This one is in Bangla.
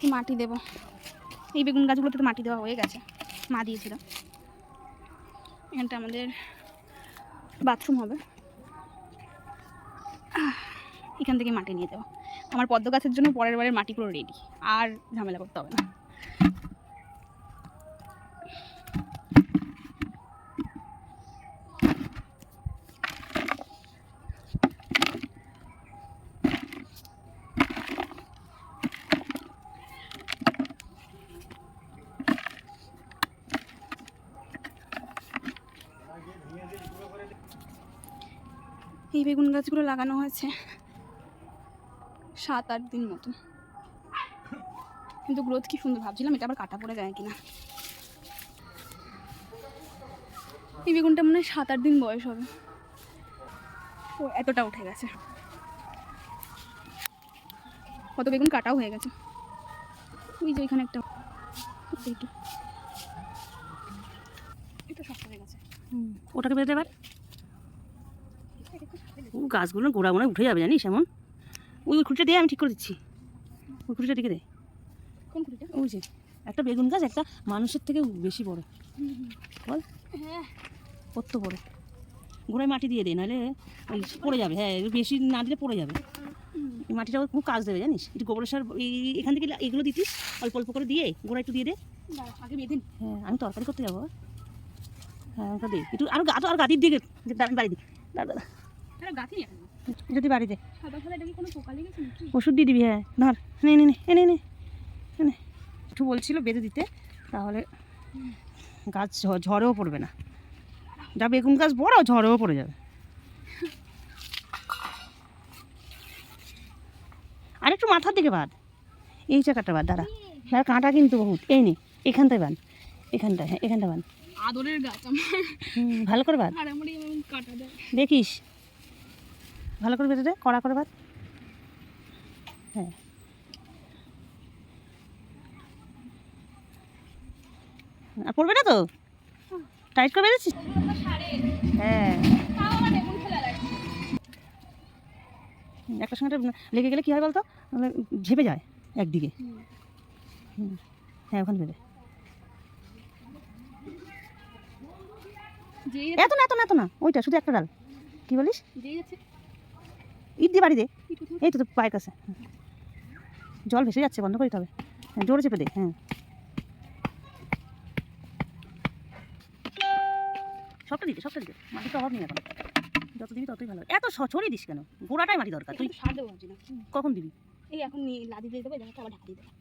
কি মাটি দেবো, এই বেগুন গাছগুলোতে তো মাটি দেওয়া হয়ে গেছে, মা দিয়েছিল। এখানটা আমাদের বাথরুম হবে, এখান থেকে মাটি নিয়ে দেবো। আমার পদ্ম গাছের জন্য পরের বারের মাটি পুরো রেডি, আর ঝামেলা করতে হবে না। এই বেগুন গাছগুলো লাগানো হয়েছে 7-8 দিন মতন, কিন্তু গ্রোথ কি সুন্দর। ভাবছিলাম এটা আবার কাটা পড়ে যায় কিনা। এই বেগুনটা মনে হয় 7-8 দিন বয়স হবে, ও এতটা উঠে গেছে। কত বেগুন কাটাও হয়ে গেছে। ওই যে ওইখানে একটা, এটা শক্ত হয়ে গেছে। ওটাকে বেঁধে এবার গাছগুলো গোড়া গোড়ায় উঠে যাবে জানিস এমন। ওই খুঁটিটা দিয়ে আমি ঠিক করে দিচ্ছি, ওই খুঁটিটা টিকে দে। কোন খুঁটিটা? ওই যে একটা বেগুন গাছ একটা মানুষের থেকে বেশি বড়, বল হ্যাঁ কত বড়। গোড়ায় মাটি দিয়ে দে, নাহলে ওই পড়ে যাবে। হ্যাঁ বেশি না দিলে পড়ে যাবে। এই মাটিটা খুব কাজ দেবে জানিস। একটু গোবর সার এখান থেকে এগুলো দিতিস অল্প অল্প করে দিয়ে, গোড়া একটু দিয়ে দে। আগে বেঁধে। হ্যাঁ আমি তরকারি করতে যাবো। হ্যাঁ ওটা দে একটু, আরও আর গাতির দিকে বাড়ি দিই দাদা, যদি বাড়ি দে ওষুধ দিয়ে দিবি। হ্যাঁ ধর নে নে নে এনে নে এনে একটু বলছিল বেঁধে দিতে, তাহলে গাছ ঝড়েও পড়বে না। যা বেগুন গাছ বড় ঝড়েও পড়ে যাবে। আর একটু মাথার দিকে বাঁধ, এই চাকাটা বাঁধ। দাঁড়া দাঁড়া, কাঁটা কিন্তু বহুত। এই নে এখানটায় বাঁধ, এখানটায়। হ্যাঁ এখানটা বাঁধ, আদরের গাছ আমার। ভালো করে বাঁধ, আর আমার এমন কাটা দেয় দেখিস ভালো করে বেঁধে দে, কড়া করে বাঁধ। হ্যাঁ আর পড়বে না তো, টাইট করে বেঁধেছিস। হ্যাঁ একটা সঙ্গে লেগে গেলে কী হয় বলতো, ঝেপে যায় একদিকে। হ্যাঁ ওখানে বেঁধে। এত না এত না এত না, ওইটা শুধু একটা ডাল। কী বলিস? ইট দিয়ে বাড়ি দে, এই তো তো পায়ের কাছে। জল ভেসে যাচ্ছে, বন্ধ করতে হবে। হ্যাঁ জোরে চেপে দে। হ্যাঁ সবটা দিতে সবটা দিতে, মাটির তো অভাব নেই এখন, যত দিবি ততই ভালো। এত ছড়িয়ে দিস কেন? গোড়াটাই মাটি দরকার। তুই সার দেবো ভাবছি না। কখন দিবি? এই এখন লাদি দিয়ে দেবো, আবার ঢাকা দিয়ে দেবো।